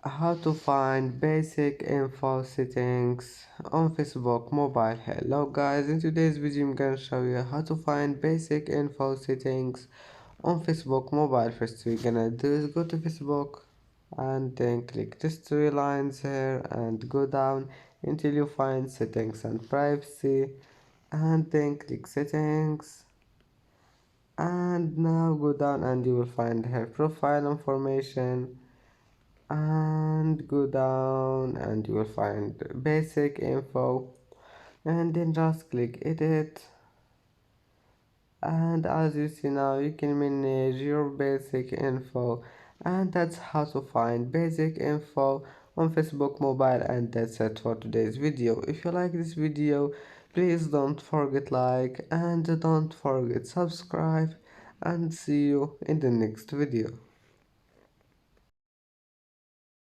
How to find basic info settings on Facebook mobile. Hello guys, in today's video I'm gonna show you how to find basic info settings on Facebook mobile. First we're gonna do is go to Facebook and then click these three lines here and go down until you find settings and privacy, and then click settings, and now go down and you will find her profile information, and go down and you will find basic info, and then just click edit. And as you see now, you can manage your basic info, and that's how to find basic info on Facebook mobile. And that's it for today's video. If you like this video, please don't forget like and don't forget subscribe, and see you in the next video.